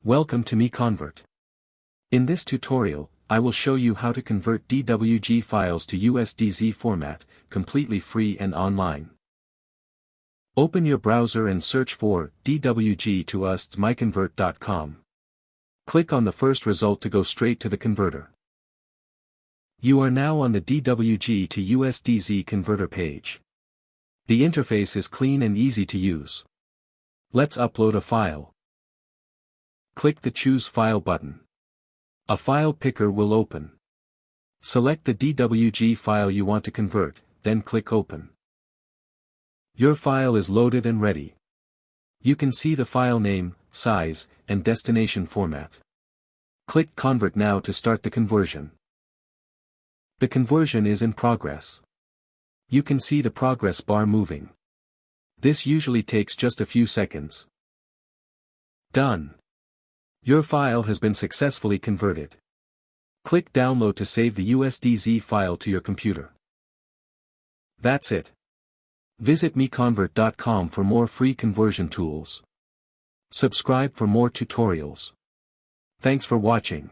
Welcome to MiConvert. In this tutorial, I will show you how to convert DWG files to USDZ format, completely free and online. Open your browser and search for DWG to MiConvert.com. Click on the first result to go straight to the converter. You are now on the DWG to USDZ converter page. The interface is clean and easy to use. Let's upload a file. Click the Choose File button. A file picker will open. Select the DWG file you want to convert, then click Open. Your file is loaded and ready. You can see the file name, size, and destination format. Click Convert now to start the conversion. The conversion is in progress. You can see the progress bar moving. This usually takes just a few seconds. Done. Your file has been successfully converted. Click Download to save the USDZ file to your computer. That's it. Visit MiConvert.com for more free conversion tools. Subscribe for more tutorials. Thanks for watching.